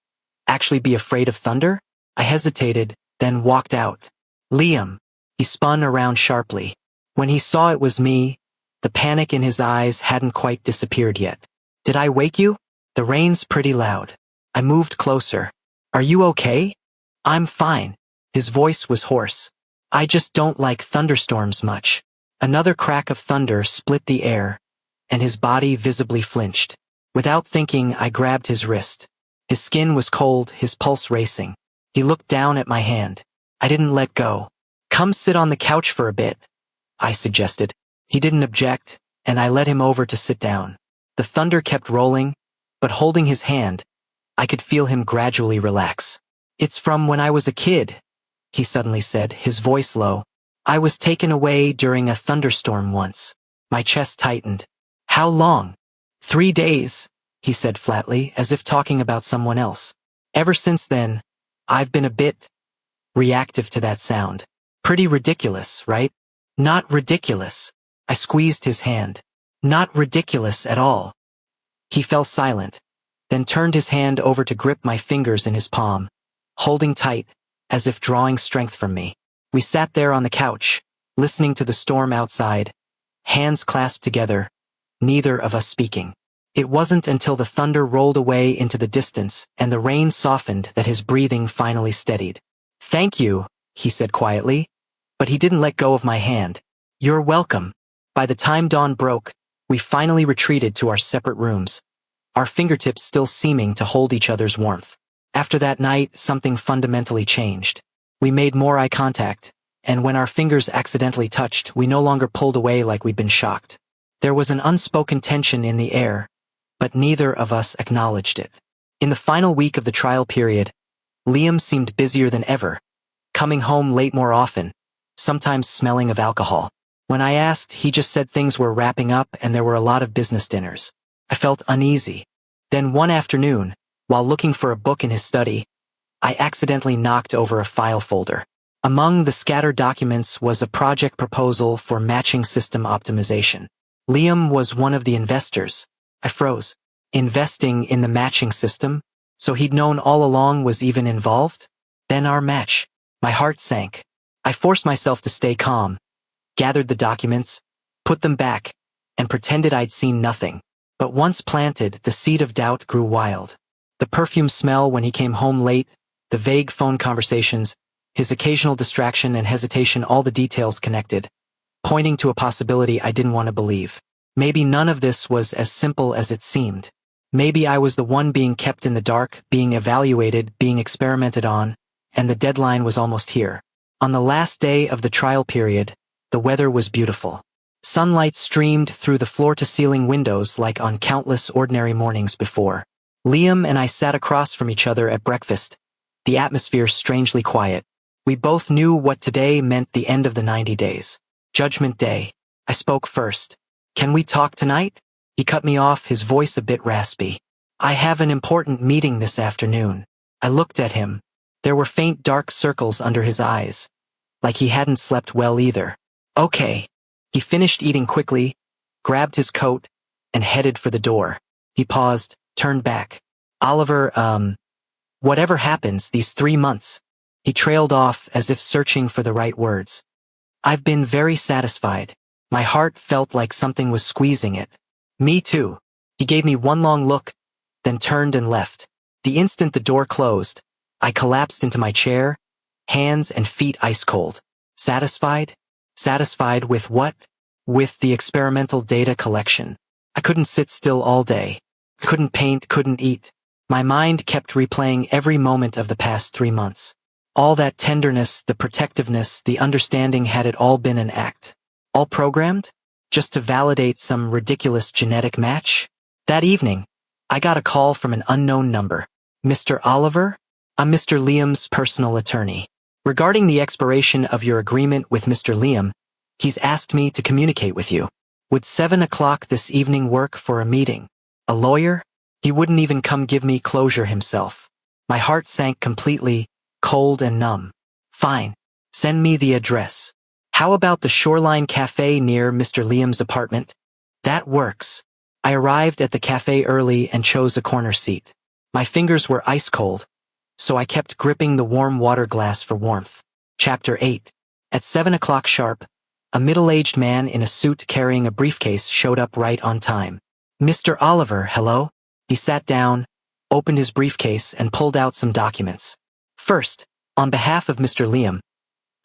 S1: actually be afraid of thunder? I hesitated, then walked out. Liam. He spun around sharply. When he saw it was me, the panic in his eyes hadn't quite disappeared yet. Did I wake you? The rain's pretty loud. I moved closer. Are you okay? I'm fine. His voice was hoarse. I just don't like thunderstorms much. Another crack of thunder split the air, and his body visibly flinched. Without thinking, I grabbed his wrist. His skin was cold, his pulse racing. He looked down at my hand. I didn't let go. Come sit on the couch for a bit, I suggested. He didn't object, and I led him over to sit down. The thunder kept rolling, but holding his hand, I could feel him gradually relax. It's from when I was a kid, he suddenly said, his voice low. I was taken away during a thunderstorm once. My chest tightened. How long? 3 days, he said flatly, as if talking about someone else. Ever since then, I've been a bit reactive to that sound. Pretty ridiculous, right? Not ridiculous. I squeezed his hand. Not ridiculous at all. He fell silent, then turned his hand over to grip my fingers in his palm, holding tight, as if drawing strength from me. We sat there on the couch, listening to the storm outside, hands clasped together, neither of us speaking. It wasn't until the thunder rolled away into the distance and the rain softened that his breathing finally steadied. Thank you, he said quietly, but he didn't let go of my hand. You're welcome. By the time dawn broke, we finally retreated to our separate rooms, our fingertips still seeming to hold each other's warmth. After that night, something fundamentally changed. We made more eye contact, and when our fingers accidentally touched, we no longer pulled away like we'd been shocked. There was an unspoken tension in the air, but neither of us acknowledged it. In the final week of the trial period, Liam seemed busier than ever, coming home late more often, sometimes smelling of alcohol. When I asked, he just said things were wrapping up and there were a lot of business dinners. I felt uneasy. Then one afternoon, while looking for a book in his study, I accidentally knocked over a file folder. Among the scattered documents was a project proposal for matching system optimization. Liam was one of the investors. I froze. Investing in the matching system? So he'd known all along, was even involved? Then our match. My heart sank. I forced myself to stay calm, gathered the documents, put them back, and pretended I'd seen nothing. But once planted, the seed of doubt grew wild. The perfume smell when he came home late, the vague phone conversations, his occasional distraction and hesitation, all the details connected, pointing to a possibility I didn't want to believe. Maybe none of this was as simple as it seemed. Maybe I was the one being kept in the dark, being evaluated, being experimented on, and the deadline was almost here. On the last day of the trial period, the weather was beautiful. Sunlight streamed through the floor-to-ceiling windows like on countless ordinary mornings before. Liam and I sat across from each other at breakfast, the atmosphere strangely quiet. We both knew what today meant, the end of the 90 days. Judgment Day. I spoke first. "Can we talk tonight?" He cut me off, his voice a bit raspy. "I have an important meeting this afternoon." I looked at him. There were faint dark circles under his eyes, like he hadn't slept well either. "Okay." He finished eating quickly, grabbed his coat, and headed for the door. He paused, turned back. "Oliver, whatever happens these 3 months," he trailed off as if searching for the right words. "I've been very satisfied." My heart felt like something was squeezing it. "Me too." He gave me one long look, then turned and left. The instant the door closed, I collapsed into my chair, hands and feet ice cold. Satisfied? Satisfied with what? With the experimental data collection. I couldn't sit still all day. I couldn't paint, couldn't eat. My mind kept replaying every moment of the past 3 months. All that tenderness, the protectiveness, the understanding, had it all been an act? All programmed? Just to validate some ridiculous genetic match? That evening, I got a call from an unknown number. "Mr. Oliver? I'm Mr. Liam's personal attorney. Regarding the expiration of your agreement with Mr. Liam, he's asked me to communicate with you. Would 7 o'clock this evening work for a meeting?" A lawyer? He wouldn't even come give me closure himself. My heart sank completely, cold and numb. "Fine. Send me the address. How about the Shoreline Cafe near Mr. Liam's apartment?" "That works." I arrived at the cafe early and chose a corner seat. My fingers were ice cold, so I kept gripping the warm water glass for warmth. Chapter 8. At 7 o'clock sharp, a middle-aged man in a suit carrying a briefcase showed up right on time. "Mr. Oliver, hello?" He sat down, opened his briefcase, and pulled out some documents. "First, on behalf of Mr. Liam,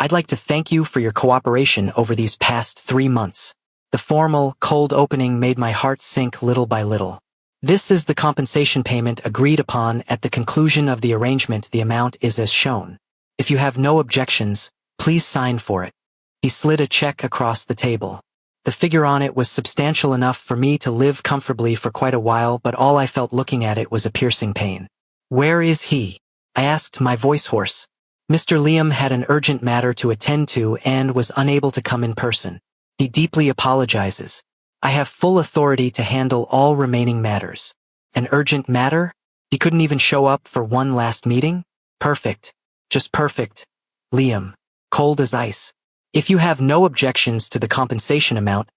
S1: I'd like to thank you for your cooperation over these past 3 months." The formal, cold opening made my heart sink little by little. "This is the compensation payment agreed upon at the conclusion of the arrangement. The amount is as shown. If you have no objections, please sign for it." He slid a check across the table. The figure on it was substantial enough for me to live comfortably for quite a while, but all I felt looking at it was a piercing pain. "Where is he?" I asked, my voice hoarse. "Mr. Liam had an urgent matter to attend to and was unable to come in person. He deeply apologizes. I have full authority to handle all remaining matters." An urgent matter? He couldn't even show up for one last meeting? Perfect. Just perfect. Liam. Cold as ice. "If you have no objections to the compensation amount,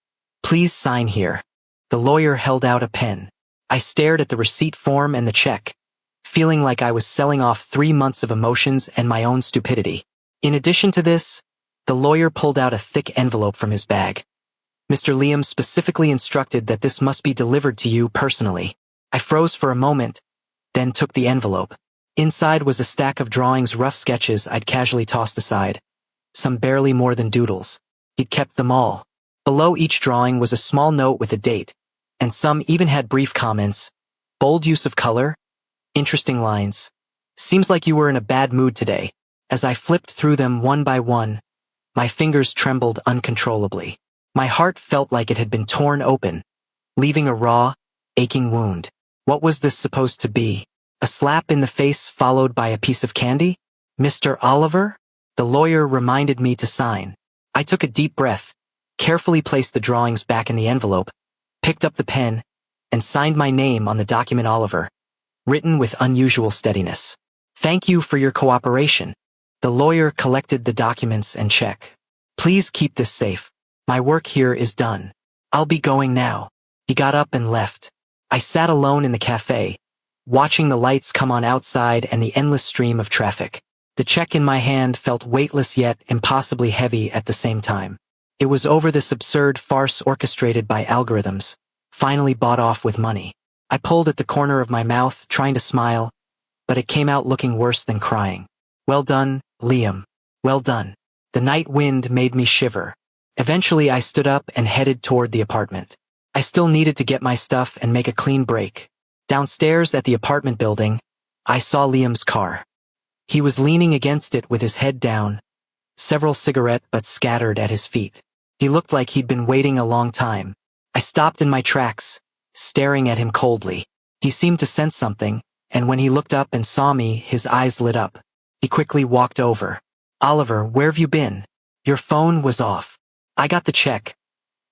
S1: please sign here." The lawyer held out a pen. I stared at the receipt form and the check, feeling like I was selling off 3 months of emotions and my own stupidity. In addition to this, the lawyer pulled out a thick envelope from his bag. "Mr. Liam specifically instructed that this must be delivered to you personally." I froze for a moment, then took the envelope. Inside was a stack of drawings, rough sketches I'd casually tossed aside, some barely more than doodles. He'd kept them all. Below each drawing was a small note with a date, and some even had brief comments. "Bold use of color. Interesting lines. Seems like you were in a bad mood today." As I flipped through them one by one, my fingers trembled uncontrollably. My heart felt like it had been torn open, leaving a raw, aching wound. What was this supposed to be? A slap in the face followed by a piece of candy? "Mr. Oliver?" The lawyer reminded me to sign. I took a deep breath, carefully placed the drawings back in the envelope, picked up the pen, and signed my name on the document. Oliver, written with unusual steadiness. "Thank you for your cooperation." The lawyer collected the documents and check. "Please keep this safe. My work here is done. I'll be going now." He got up and left. I sat alone in the cafe, watching the lights come on outside and the endless stream of traffic. The check in my hand felt weightless yet impossibly heavy at the same time. It was over this absurd farce orchestrated by algorithms, finally bought off with money. I pulled at the corner of my mouth, trying to smile, but it came out looking worse than crying. "Well done, Liam. Well done." The night wind made me shiver. Eventually I stood up and headed toward the apartment. I still needed to get my stuff and make a clean break, Downstairs at the apartment building, I saw Liam's car. He was leaning against it with his head down, several cigarette butts scattered at his feet. He looked like he'd been waiting a long time. I stopped in my tracks, staring at him coldly. He seemed to sense something, and when he looked up and saw me, his eyes lit up. He quickly walked over. "Oliver, where've you been? Your phone was off." "I got the check."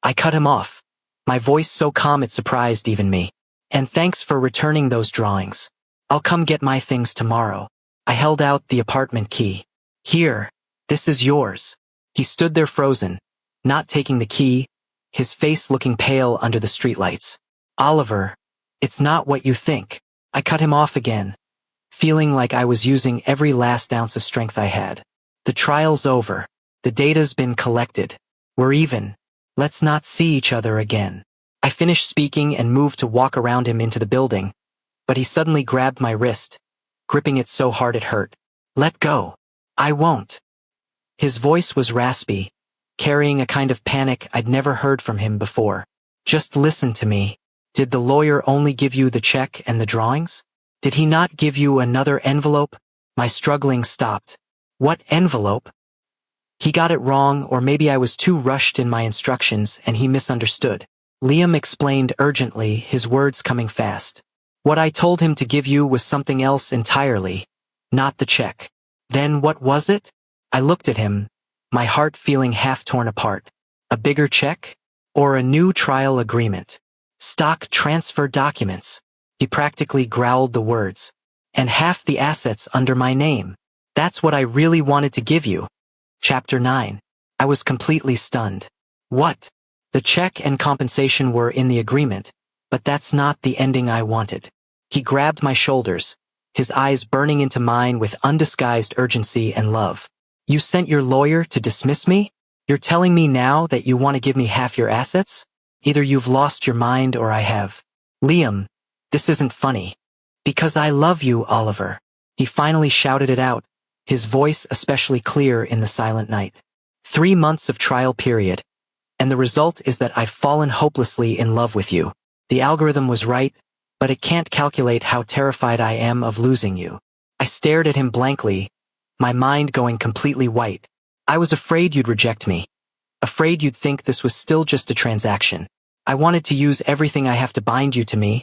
S1: I cut him off, my voice so calm it surprised even me. "And thanks for returning those drawings. I'll come get my things tomorrow." I held out the apartment key. "Here, this is yours." He stood there frozen, not taking the key, his face looking pale under the streetlights. "Oliver, it's not what you think." I cut him off again, feeling like I was using every last ounce of strength I had. "The trial's over. The data's been collected. We're even. Let's not see each other again." I finished speaking and moved to walk around him into the building, but he suddenly grabbed my wrist, gripping it so hard it hurt. "Let go." "I won't." His voice was raspy, carrying a kind of panic I'd never heard from him before. "Just listen to me. Did the lawyer only give you the check and the drawings? Did he not give you another envelope?" My struggling stopped. "What envelope?" He got it wrong, or maybe I was too rushed in my instructions and he misunderstood. Liam explained urgently, his words coming fast. "What I told him to give you was something else entirely, not the check." "Then what was it?" I looked at him, my heart feeling half torn apart. "A bigger check? Or a new trial agreement? Stock transfer documents?" He practically growled the words. "And half the assets under my name. That's what I really wanted to give you." Chapter 9. I was completely stunned. "What?" "The check and compensation were in the agreement, but that's not the ending I wanted." He grabbed my shoulders, his eyes burning into mine with undisguised urgency and love. "You sent your lawyer to dismiss me? You're telling me now that you want to give me half your assets? Either you've lost your mind or I have." "Liam, this isn't funny." "Because I love you, Oliver." He finally shouted it out, his voice especially clear in the silent night. 3 months of trial period, and the result is that I've fallen hopelessly in love with you. The algorithm was right, but it can't calculate how terrified I am of losing you. I stared at him blankly, my mind going completely white. I was afraid you'd reject me. Afraid you'd think this was still just a transaction. I wanted to use everything I have to bind you to me,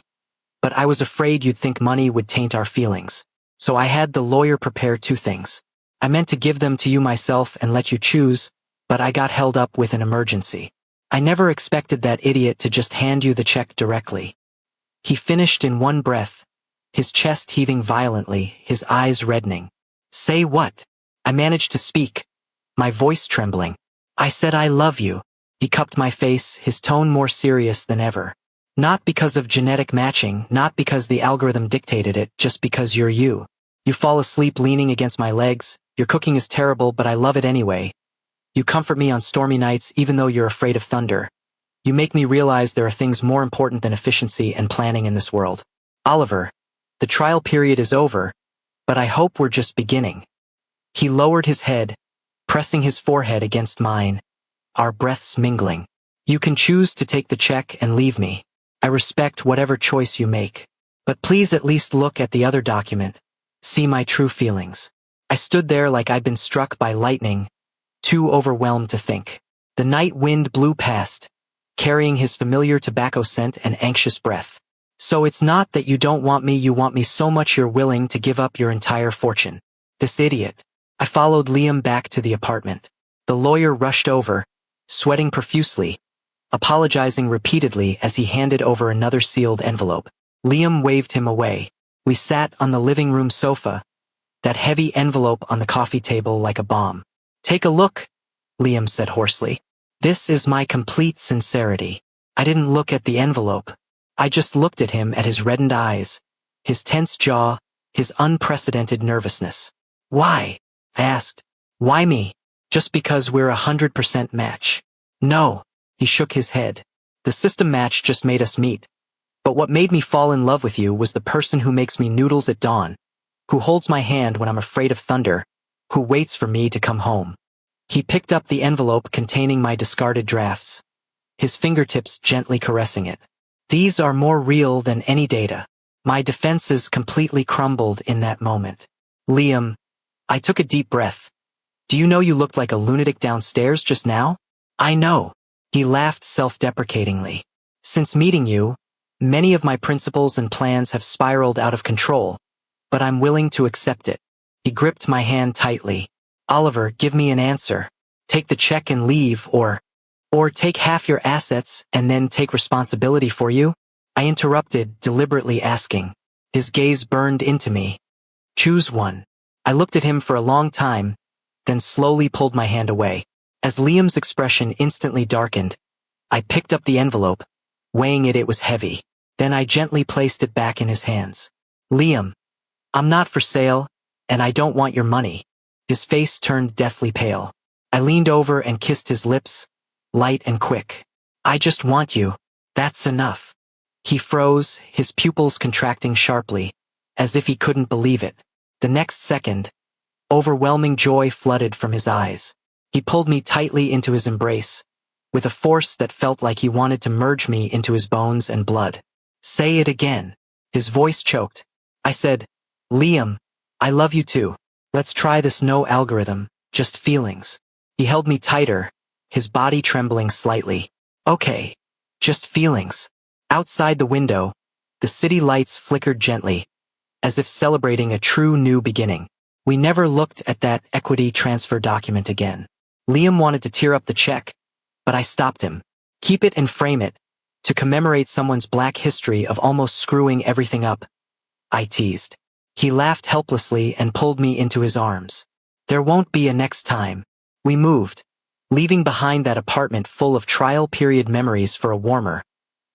S1: but I was afraid you'd think money would taint our feelings. So I had the lawyer prepare 2 things. I meant to give them to you myself and let you choose, but I got held up with an emergency. I never expected that idiot to just hand you the check directly. He finished in one breath, his chest heaving violently, his eyes reddening. "Say what?" I managed to speak, my voice trembling. "I said I love you." He cupped my face, his tone more serious than ever. "Not because of genetic matching, not because the algorithm dictated it, just because you're you. You fall asleep leaning against my legs, your cooking is terrible but I love it anyway. You comfort me on stormy nights even though you're afraid of thunder. You make me realize there are things more important than efficiency and planning in this world. Oliver, the trial period is over, but I hope we're just beginning." He lowered his head, pressing his forehead against mine, our breaths mingling. "You can choose to take the check and leave me. I respect whatever choice you make. But please at least look at the other document. See my true feelings." I stood there like I'd been struck by lightning, too overwhelmed to think. The night wind blew past, carrying his familiar tobacco scent and anxious breath. "So it's not that you don't want me, you want me so much you're willing to give up your entire fortune." This idiot. I followed Liam back to the apartment. The lawyer rushed over, sweating profusely, apologizing repeatedly as he handed over another sealed envelope. Liam waved him away. We sat on the living room sofa, that heavy envelope on the coffee table like a bomb. "Take a look," Liam said hoarsely. "This is my complete sincerity." I didn't look at the envelope. I just looked at him, at his reddened eyes, his tense jaw, his unprecedented nervousness. "Why?" I asked. "Why me? Just because we're 100% match." "No." He shook his head. "The system match just made us meet. But what made me fall in love with you was the person who makes me noodles at dawn, who holds my hand when I'm afraid of thunder, who waits for me to come home." He picked up the envelope containing my discarded drafts, his fingertips gently caressing it. "These are more real than any data. My defenses completely crumbled in that moment. Liam, I took a deep breath. Do you know you looked like a lunatic downstairs just now? I know. He laughed self-deprecatingly. Since meeting you, many of my principles and plans have spiraled out of control, but I'm willing to accept it. He gripped my hand tightly. Oliver, give me an answer. Take the check and leave, or take half your assets and then take responsibility for you? I interrupted, deliberately asking. His gaze burned into me. Choose one. I looked at him for a long time, then slowly pulled my hand away. As Liam's expression instantly darkened, I picked up the envelope. Weighing it was heavy. Then I gently placed it back in his hands. Liam, I'm not for sale, and I don't want your money. His face turned deathly pale. I leaned over and kissed his lips, light and quick. I just want you. That's enough. He froze, his pupils contracting sharply, as if he couldn't believe it. The next second, overwhelming joy flooded from his eyes. He pulled me tightly into his embrace, with a force that felt like he wanted to merge me into his bones and blood. Say it again. His voice choked. I said, Liam, I love you too. Let's try this no algorithm, just feelings. He held me tighter, his body trembling slightly. Okay, just feelings. Outside the window, the city lights flickered gently, as if celebrating a true new beginning. We never looked at that equity transfer document again. Liam wanted to tear up the check, but I stopped him. Keep it and frame it, to commemorate someone's black history of almost screwing everything up. I teased. He laughed helplessly and pulled me into his arms. There won't be a next time. We moved, leaving behind that apartment full of trial period memories for a warmer,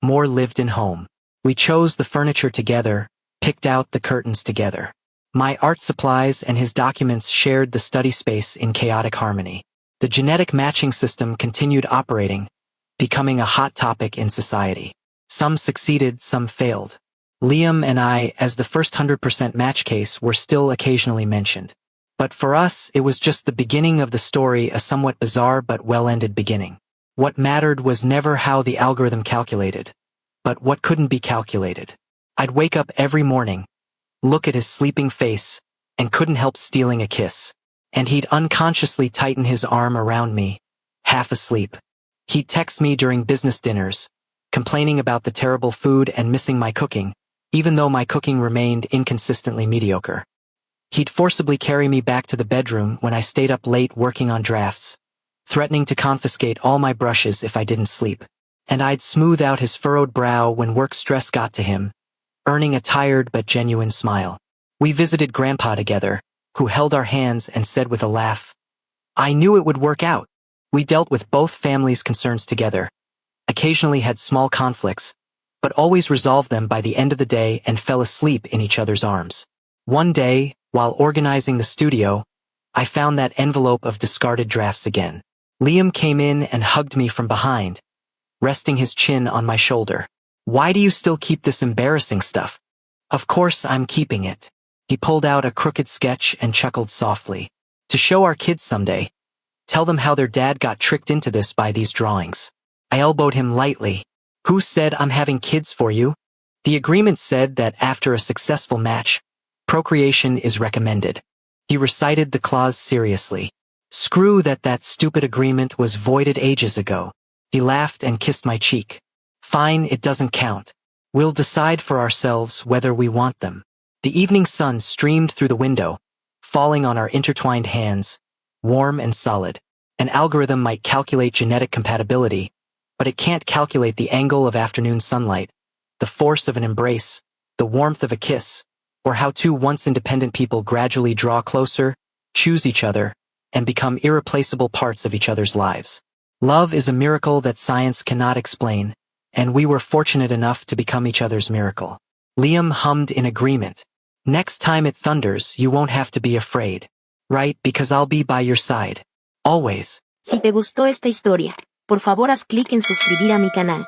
S1: more lived-in home. We chose the furniture together, picked out the curtains together. My art supplies and his documents shared the study space in chaotic harmony. The genetic matching system continued operating, becoming a hot topic in society. Some succeeded, some failed. Liam and I, as the first 100% match case, were still occasionally mentioned. But for us, it was just the beginning of the story, a somewhat bizarre but well-ended beginning. What mattered was never how the algorithm calculated, but what couldn't be calculated. I'd wake up every morning, look at his sleeping face, and couldn't help stealing a kiss. And he'd unconsciously tighten his arm around me, half asleep. He'd text me during business dinners, complaining about the terrible food and missing my cooking, even though my cooking remained inconsistently mediocre. He'd forcibly carry me back to the bedroom when I stayed up late working on drafts, threatening to confiscate all my brushes if I didn't sleep. And I'd smooth out his furrowed brow when work stress got to him, earning a tired but genuine smile. We visited Grandpa together, who held our hands and said with a laugh, I knew it would work out. We dealt with both families' concerns together, occasionally had small conflicts, but always resolved them by the end of the day and fell asleep in each other's arms. One day, while organizing the studio, I found that envelope of discarded drafts again. Liam came in and hugged me from behind, resting his chin on my shoulder. Why do you still keep this embarrassing stuff? Of course I'm keeping it. He pulled out a crooked sketch and chuckled softly. To show our kids someday. Tell them how their dad got tricked into this by these drawings. I elbowed him lightly. Who said I'm having kids for you? The agreement said that after a successful match, procreation is recommended. He recited the clause seriously. Screw that stupid agreement was voided ages ago. He laughed and kissed my cheek. Fine, it doesn't count. We'll decide for ourselves whether we want them. The evening sun streamed through the window, falling on our intertwined hands, warm and solid. An algorithm might calculate genetic compatibility, but it can't calculate the angle of afternoon sunlight, the force of an embrace, the warmth of a kiss, or how two once independent people gradually draw closer, choose each other, and become irreplaceable parts of each other's lives. Love is a miracle that science cannot explain, and we were fortunate enough to become each other's miracle. Liam hummed in agreement. Next time it thunders, you won't have to be afraid. Right, because I'll be by your side. Always.
S2: Si te gustó esta historia, por favor haz clic en suscribir a mi canal.